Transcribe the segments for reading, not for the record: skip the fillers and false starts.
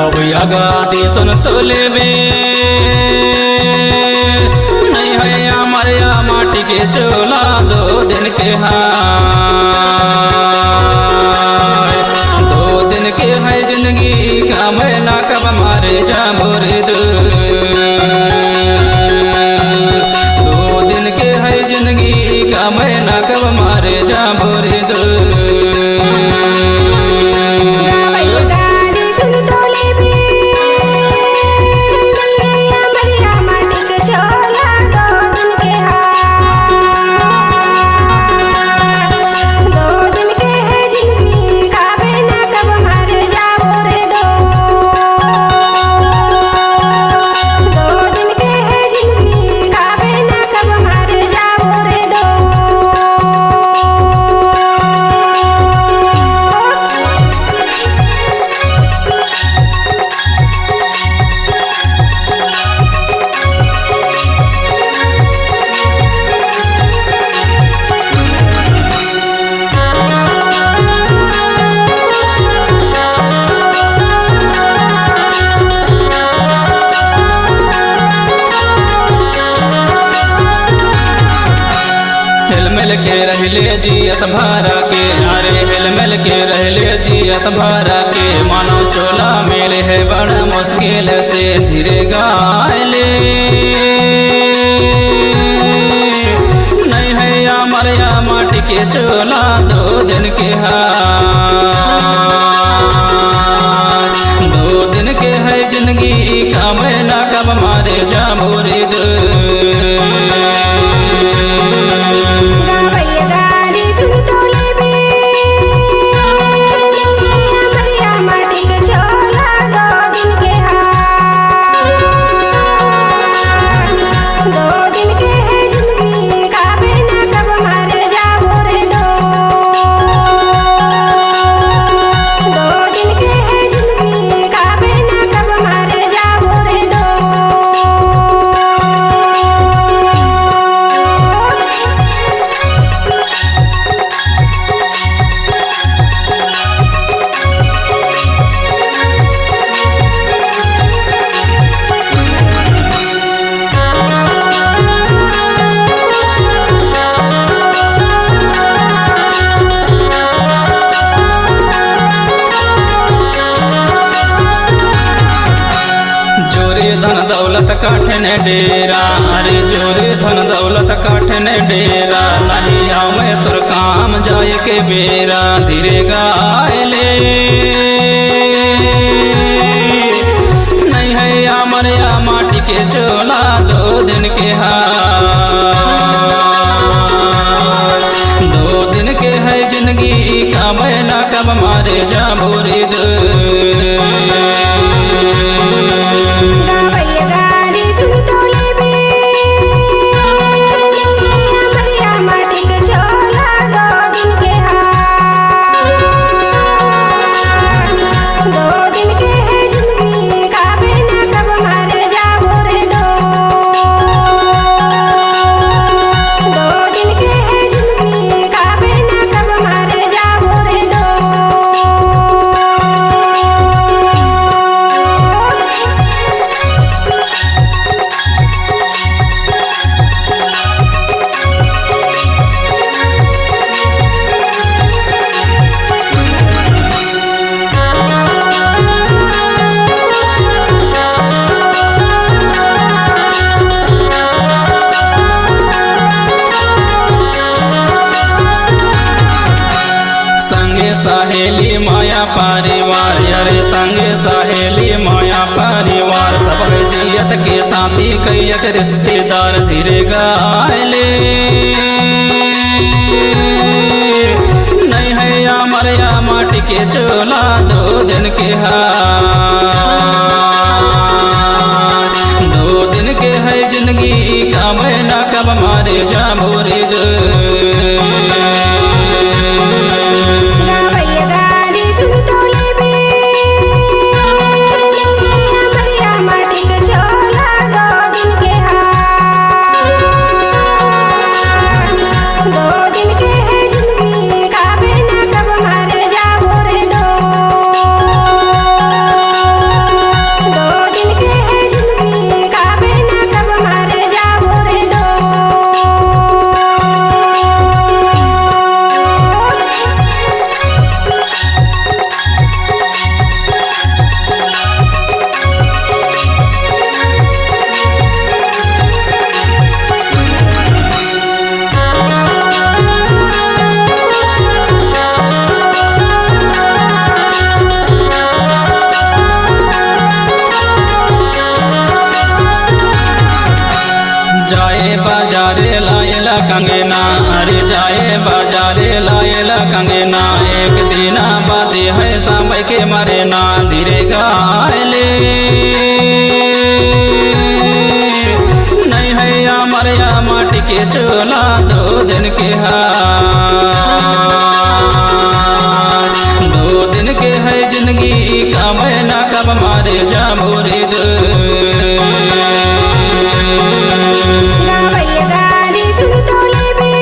आगादी सुन तो लेबे नहीं है हमारे माटी के चोला 2 दिन के हाय 2 दिन के है जिंदगी का महीना कब मारे जा मोरे 2 दिन के है जिंदगी का महीना कब मारे जा मोरे 2 मिल के रहले जियत भरा के अरे हिल मिल के रहले जियत भरा के मानो चोला मेले है बड़ा मुश्किल से धीरे गायले नहीं है हमारे माटी के चोला 2 दिन के हाय 2 दिन के है जिंदगी का महीना कब मारे जा मोरे 2 धन दौलत काठने डेरा अरे जोरे धन दौलत काठने डेरा नहीं आओ मैं तुर काम जाए के बेरा धीरे गायले नहीं है हमारे माटी के चोला 2 दिन के हाय 2 दिन के है जिंदगी का महीना कब मारे जा मोरे 2 सहेली माया परिवार यारे संगे सहेली माया परिवार सब जियत के साथी कई रिश्तेदार धीरे गायले नहीं है हमारे माटी के चोला 2 दिन के हाय 2 दिन के है जिंदगी का महीना कब मारे जा मोरे 2 दिन के है जिंदगी का महीना कब मारे जा मोरे 2 कंगना, अरे जाए बाजारे लाएला कंगना। एक दिन बात है सांबे के मारे ना, धीरे गाले नहीं है मरिया माटी के चोला 2 दिन के हाथ। 2 दिन के है जिंदगी का महीना कब मारे जा भोरे गावैया गाली सुन तो लेबे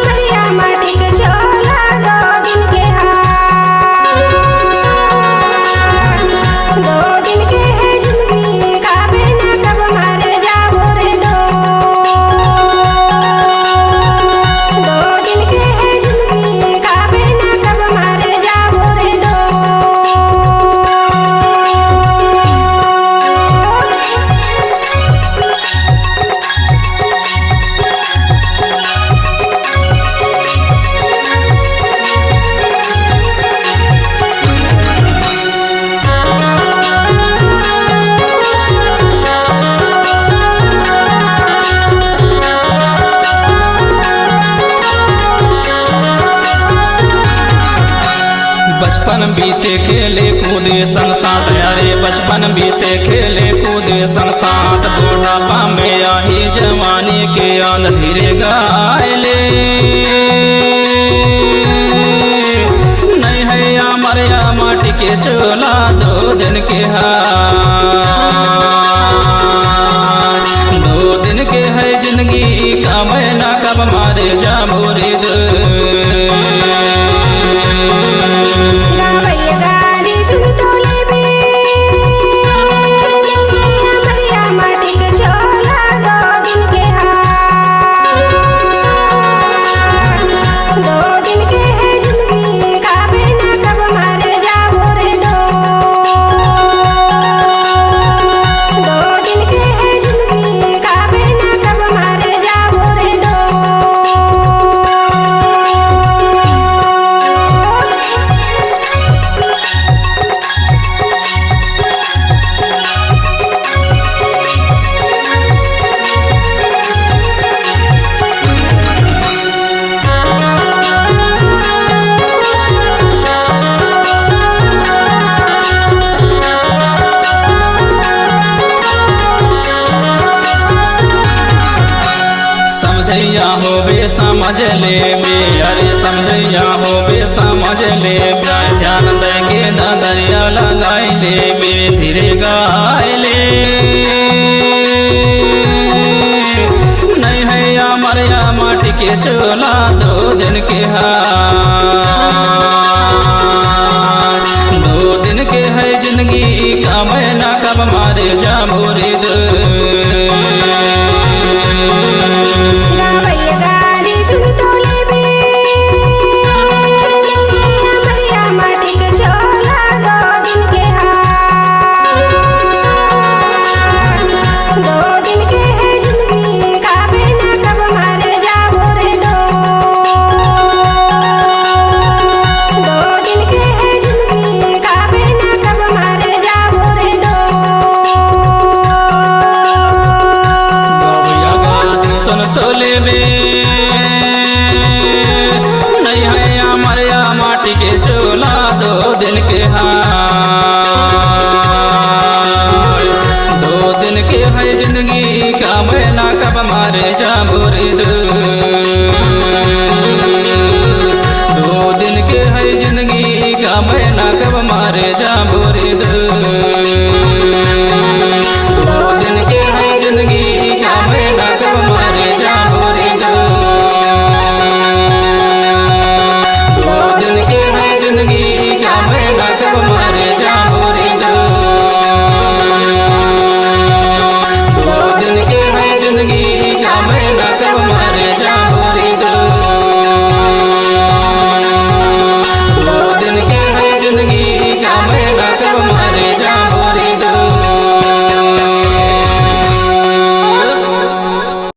मरिया माटी के चोला 2 दिन के हाथ। 2 दिन के है जिंदगी का महीना कब मारे जाबो रे 2 दिन के है जिंदगी का महीना कब मारे जाबो रे 2। बचपन बीते खेले कूदे संग साथ, अरे बचपन बीते खेले कूदे संग साथ। बुढ़ापा में आई जवानी के आंध धीरे गायले नहीं है मरिया माटी के चोला 2 दिन के हाथ। 2 दिन के है जिंदगी का महीना कब मारे जा भोरे गावैया गाली सुन तो लेबे मरिया माटी के चोला 2 दिन के हाथ। 2 दिन के है जिंदगी का महीना कब मारे जाबो रे 2 दिन के है जिंदगी का महीना कब मारे जाबो रे 2। समझैया होबे समझ ले बे, अरे समझैया होबे समझ ले बे। ध्यान देंगे नगरिया लगाई ले बे, धीरे गाय ले नहीं है मरिया माटी के चोला 2 दिन के हाथ। 2 दिन के है जिंदगी का महीना कब मारे जा भोरे गावैया गाली सुन तो लेबे मरिया माटी के चोला 2 दिन के हाथ। 2 दिन के है जिंदगी का महीना कब मारे जाबो रे 2 दिन के है जिंदगी का महीना कब मारे जाबो रे 2। गावैया गाली सुन तो लेबे नहीं है मरिया माटी के चोला 2 दिन के हाथ। 2 दिन के है जिंदगी का महीना कब मारे जा भोरे 2 दिन के है जिंदगी का महीना कब मारे जा भोरे